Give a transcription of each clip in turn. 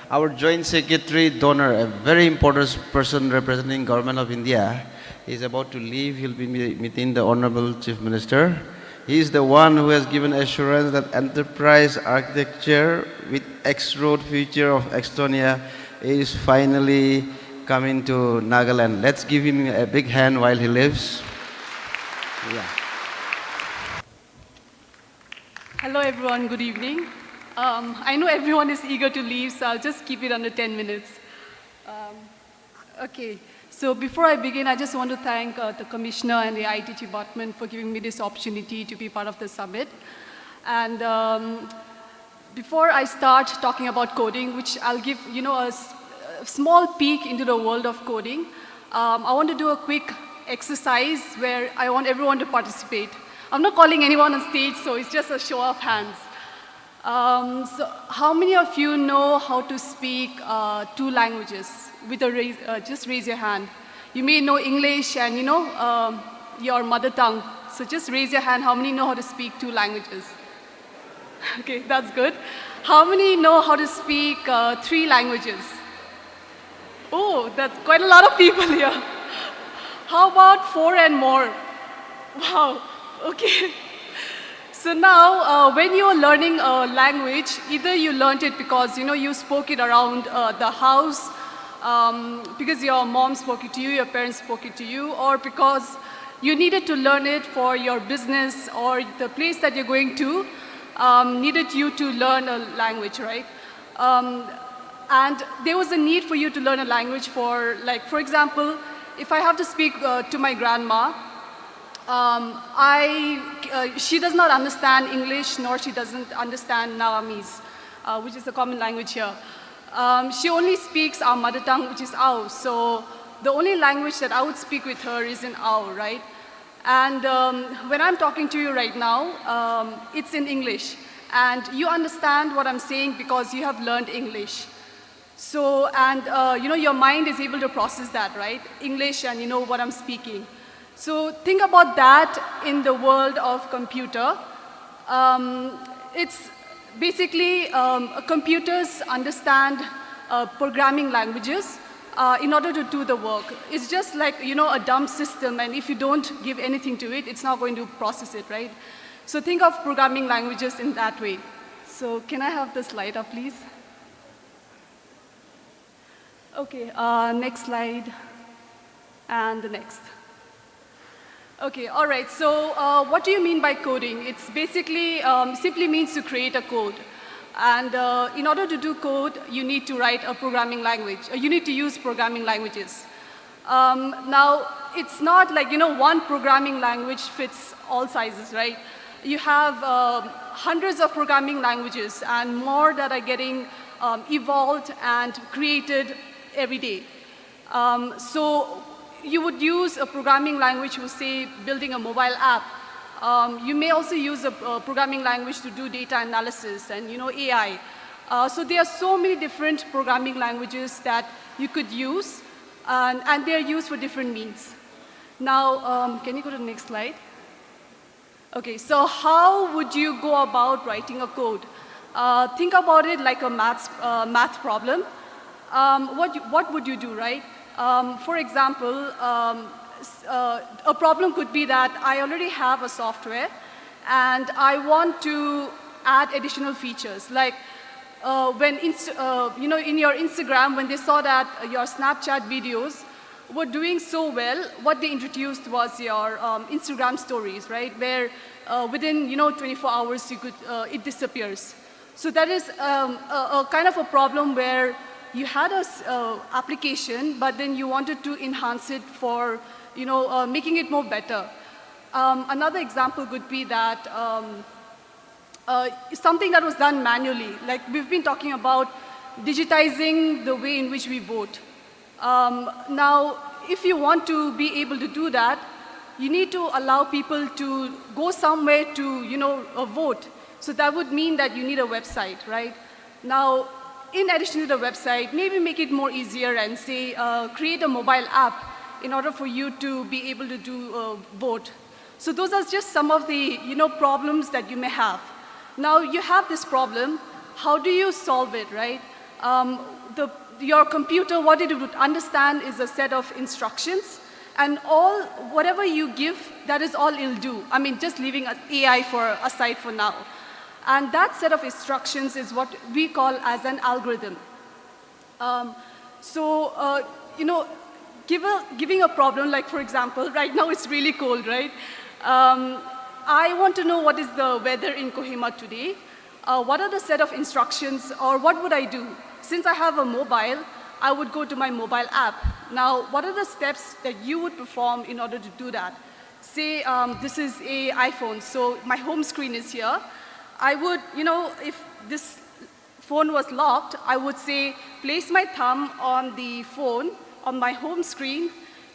Our Joint Secretary Donor, a very important person representing Government of India, is about to leave. He'll be meeting the Honorable Chief Minister. He is the one who has given assurance that enterprise architecture with X-Road future of Estonia is finally coming to Nagaland. Let's give him a big hand while he lives. Yeah. Hello everyone, good evening. I know everyone is eager to leave, so I'll just keep it under 10 minutes. Okay, so before I begin, I just want to thank the Commissioner and the IT department for giving me this opportunity to be part of the summit. And before I start talking about coding, which I'll give a small peek into the world of coding, I want to do a quick exercise where I want everyone to participate. I'm not calling anyone on stage, so it's just a show of hands. So how many of you know how to speak 2 languages? With a just raise your hand. You may know English and your mother tongue. So just raise your hand. How many know how to speak 2 languages? Okay, that's good. How many know how to speak 3 languages? Oh, that's quite a lot of people here. How about 4 and more? Wow, okay. So now, when you're learning a language, either you learned it because you spoke it around the house, because your mom spoke it to you, your parents spoke it to you, or because you needed to learn it for your business or the place that you're going to needed you to learn a language, right? And there was a need for you to learn a language for example, if I have to speak to my grandma, she does not understand English, nor she doesn't understand Nagamese, which is a common language here. She only speaks our mother tongue, which is Ao. So the only language that I would speak with her is in Ao, right? And when I'm talking to you right now, it's in English. And you understand what I'm saying because you have learned English. So, and your mind is able to process that, right? English and what I'm speaking. So think about that in the world of computer. It's basically computers understand programming languages in order to do the work. It's just like a dumb system, and if you don't give anything to it, it's not going to process it, right? So think of programming languages in that way. So can I have the slide up, please? Okay, next slide, and the next. Okay, all right, so what do you mean by coding? It's basically, simply means to create a code. And in order to do code, you need to write a programming language. You need to use programming languages. Now, it's not like, one programming language fits all sizes, right? You have hundreds of programming languages and more that are getting evolved and created every day. So you would use a programming language for, say, building a mobile app. You may also use a programming language to do data analysis and, AI. So there are so many different programming languages that you could use, and they're used for different means. Now, can you go to the next slide? Okay, so how would you go about writing a code? Think about it like a math problem. What would you do, right? For example, a problem could be that I already have a software and I want to add additional features. Like when, in your Instagram, when they saw that your Snapchat videos were doing so well, what they introduced was your Instagram stories, right? Where within 24 hours you could, it disappears. So that is a kind of a problem where you had a application, but then you wanted to enhance it for making it more better. Another example could be that something that was done manually, like we've been talking about digitizing the way in which we vote. Now, if you want to be able to do that, you need to allow people to go somewhere to vote. So that would mean that you need a website, right? Now, in addition to the website, maybe make it more easier and say, create a mobile app in order for you to be able to do vote. So those are just some of the problems that you may have. Now you have this problem, how do you solve it, right? um, your computer, what it would understand is a set of instructions, and whatever you give, that is all it'll do. I mean, just leaving AI aside for now. And that set of instructions is what we call as an algorithm. You know, giving a problem, like for example, right now it's really cold, right? I want to know what is the weather in Kohima today. What are the set of instructions, or what would I do? Since I have a mobile, I would go to my mobile app. Now, what are the steps that you would perform in order to do that? Say this is an iPhone, so my home screen is here. I would, you know, if this phone was locked, I would say, place my thumb on the phone, on my home screen,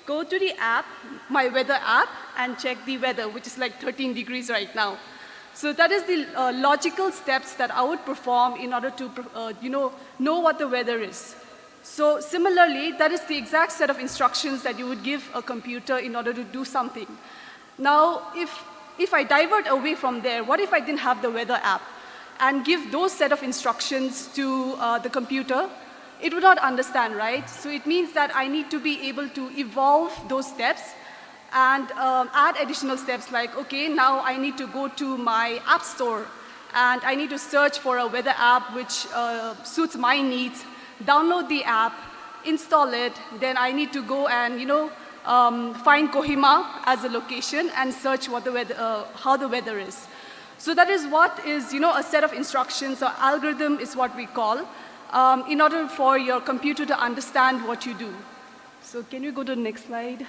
go to the app, my weather app, and check the weather, which is like 13 degrees right now. So that is the logical steps that I would perform in order to, know what the weather is. So similarly, that is the exact set of instructions that you would give a computer in order to do something. Now, if I divert away from there, what if I didn't have the weather app and give those set of instructions to the computer? It would not understand, right? So it means that I need to be able to evolve those steps and add additional steps like, okay, now I need to go to my app store and I need to search for a weather app which suits my needs, download the app, install it, then I need to go and, find Kohima as a location and search what the weather, how the weather is. So that is what is, a set of instructions, or algorithm is what we call, in order for your computer to understand what you do. So can you go to the next slide?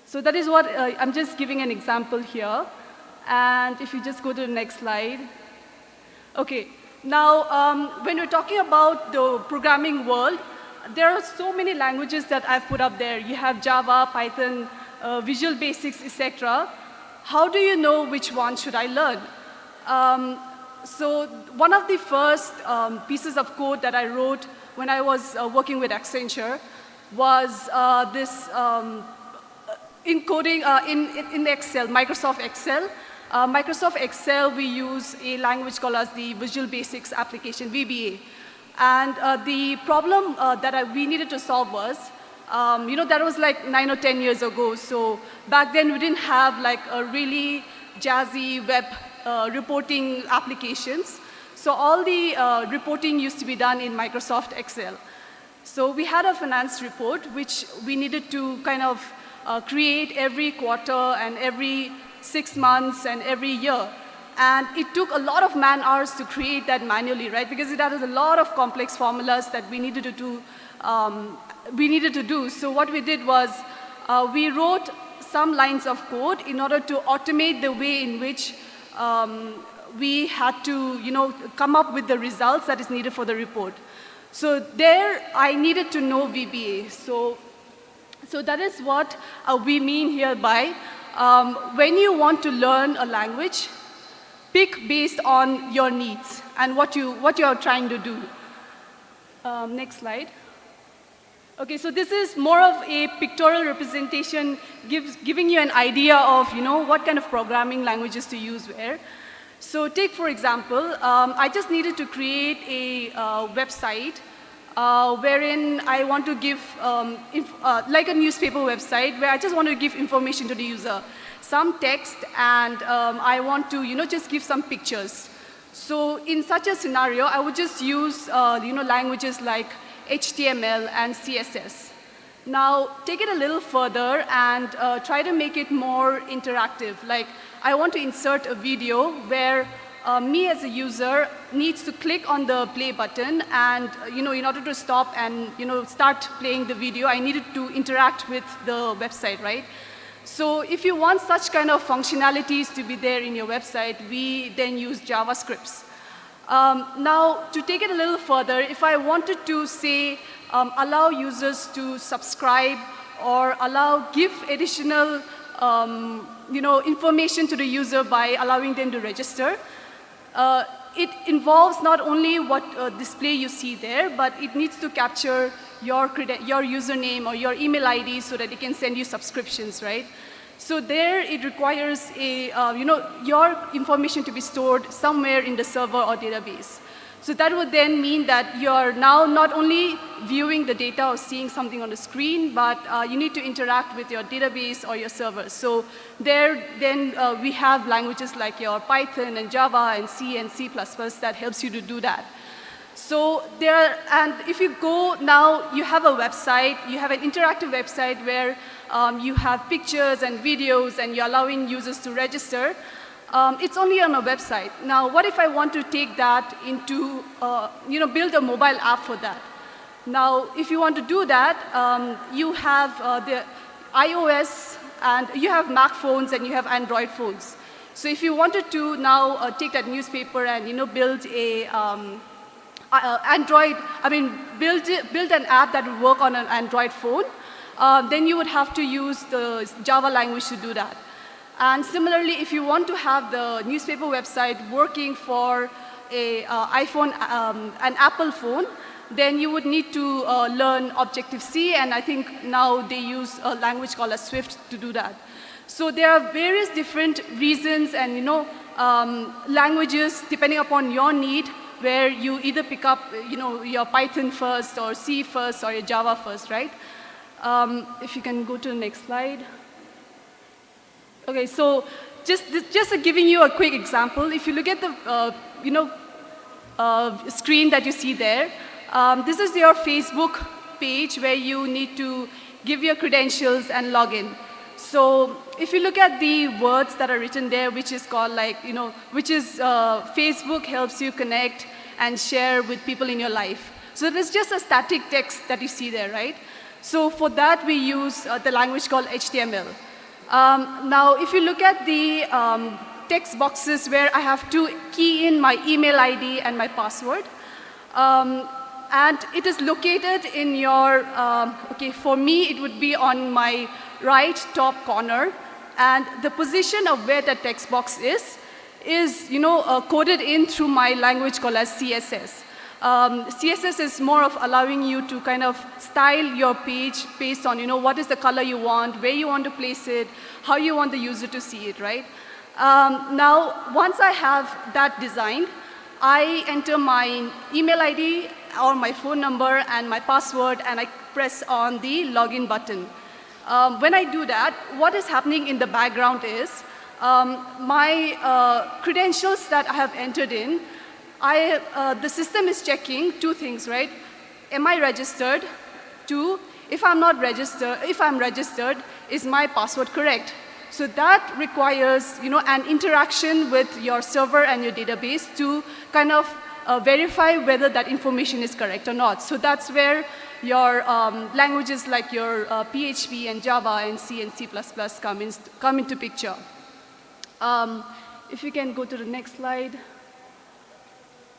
So that is what, I'm just giving an example here. And if you just go to the next slide. Okay, now when we're talking about the programming world, there are so many languages that I've put up there. You have Java, Python, Visual Basics, etc. How do you know which one should I learn? So one of the first pieces of code that I wrote when I was working with Accenture was this encoding in Excel, Microsoft Excel. Microsoft Excel, we use a language called as the Visual Basics Application, VBA. And the problem that we needed to solve was, that was like 9 or 10 years ago. So back then, we didn't have like a really jazzy web reporting applications. So all the reporting used to be done in Microsoft Excel. So we had a finance report, which we needed to kind of create every quarter and every 6 months and every year. And it took a lot of man hours to create that manually, right? Because it had a lot of complex formulas that we needed to do. So what we did was we wrote some lines of code in order to automate the way in which we had to, come up with the results that is needed for the report. So there, I needed to know VBA. So that is what we mean here by when you want to learn a language, pick based on your needs and what you are trying to do. Next slide. Okay, so this is more of a pictorial representation, giving you an idea of, what kind of programming languages to use where. So take, for example, I just needed to create a website wherein I want to give, like a newspaper website, where I just want to give information to the user, some text, and I want to, just give some pictures. So in such a scenario, I would just use, languages like HTML and CSS. Now, take it a little further and try to make it more interactive. Like, I want to insert a video where me as a user needs to click on the play button and, in order to stop and, start playing the video, I needed to interact with the website, right? So if you want such kind of functionalities to be there in your website, we then use JavaScripts. Now, to take it a little further, if I wanted to, say, allow users to subscribe or give additional, information to the user by allowing them to register, it involves not only what display you see there, but it needs to capture your username or your email ID so that it can send you subscriptions, right? So there, it requires your information to be stored somewhere in the server or database. So that would then mean that you're now not only viewing the data or seeing something on the screen, but you need to interact with your database or your servers. So there, then we have languages like your Python and Java and C and C++ that helps you to do that. So there, and if you go now, you have a website, you have an interactive website where you have pictures and videos and you're allowing users to register. It's only on a website. Now, what if I want to take that into, build a mobile app for that? Now, if you want to do that, you have the iOS, and you have Mac phones, and you have Android phones. So if you wanted to now take that newspaper and build a build an app that would work on an Android phone, then you would have to use the Java language to do that. And similarly, if you want to have the newspaper website working for an Apple phone, then you would need to learn Objective-C, and I think now they use a language called Swift to do that. So there are various different reasons and languages depending upon your need, where you either pick up your Python first, or C first, or your Java first, right? If you can go to the next slide. Okay, so just giving you a quick example, if you look at the screen that you see there, this is your Facebook page where you need to give your credentials and log in. So if you look at the words that are written there, which is called Facebook helps you connect and share with people in your life. So it is just a static text that you see there, right? So for that, we use the language called HTML. Now, if you look at the text boxes where I have to key in my email ID and my password, and it is located in your, for me, it would be on my right top corner, and the position of where the text box is coded in through my language called as CSS. CSS is more of allowing you to kind of style your page based on what is the color you want, where you want to place it, how you want the user to see it, right? Now, once I have that designed, I enter my email ID or my phone number and my password, and I press on the login button. When I do that, what is happening in the background is my credentials that I have entered in, the system is checking two things, right? Am I registered? Two, if I'm registered, is my password correct? So that requires, an interaction with your server and your database to kind of verify whether that information is correct or not. So that's where your languages like your PHP and Java and C and C++ come into picture. If you can go to the next slide.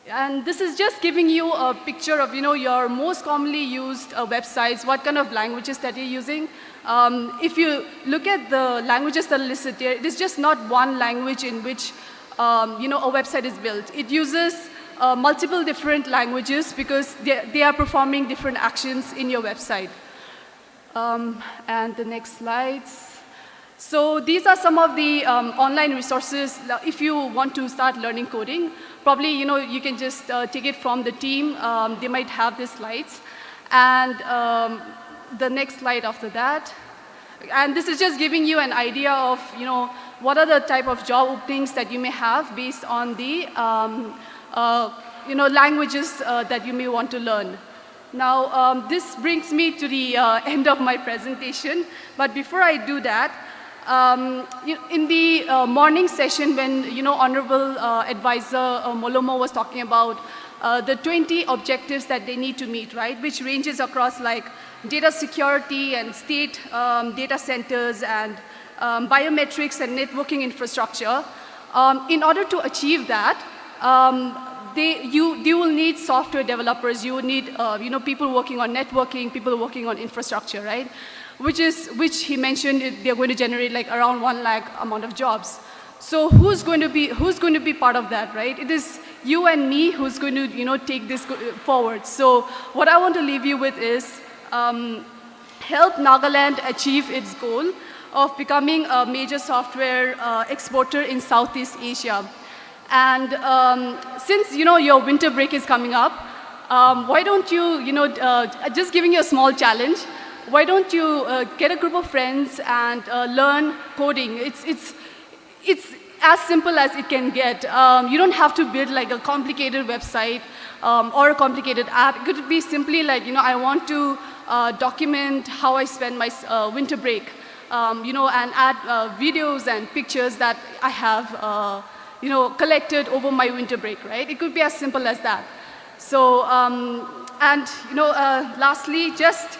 And this is just giving you a picture of, your most commonly used websites, what kind of languages that you're using. If you look at the languages that are listed here, it is just not one language in which, a website is built. It uses multiple different languages because they are performing different actions in your website. And the next slides. So these are some of the online resources. If you want to start learning coding, probably you can just take it from the team. They might have the slides. And the next slide after that. And this is just giving you an idea of what are the type of job openings that you may have based on the languages that you may want to learn. Now, this brings me to the end of my presentation. But before I do that, in the morning session when, Honorable Advisor Molomo was talking about the 20 objectives that they need to meet, right, which ranges across like data security and state data centers and biometrics and networking infrastructure. In order to achieve that, you will need software developers, you will need people working on networking, people working on infrastructure, right? Which he mentioned they're going to generate like around 1 lakh amount of jobs. So who's going to be part of that, right? It is you and me who's going to take this forward. So what I want to leave you with is help Nagaland achieve its goal of becoming a major software exporter in Southeast Asia. And since your winter break is coming up, why don't you, just giving you a small challenge, why don't you get a group of friends and learn coding? It's as simple as it can get. You don't have to build like a complicated website or a complicated app. It could be simply like, I want to document how I spend my winter break, and add videos and pictures that I have, collected over my winter break, right? It could be as simple as that. So, lastly, just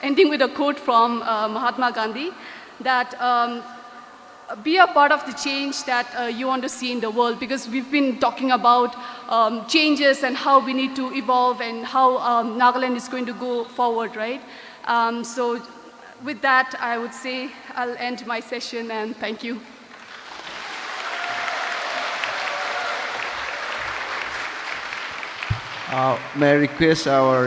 ending with a quote from Mahatma Gandhi, that be a part of the change that you want to see in the world, because we've been talking about changes and how we need to evolve and how Nagaland is going to go forward, right? So with that, I would say I'll end my session, and thank you. May I request our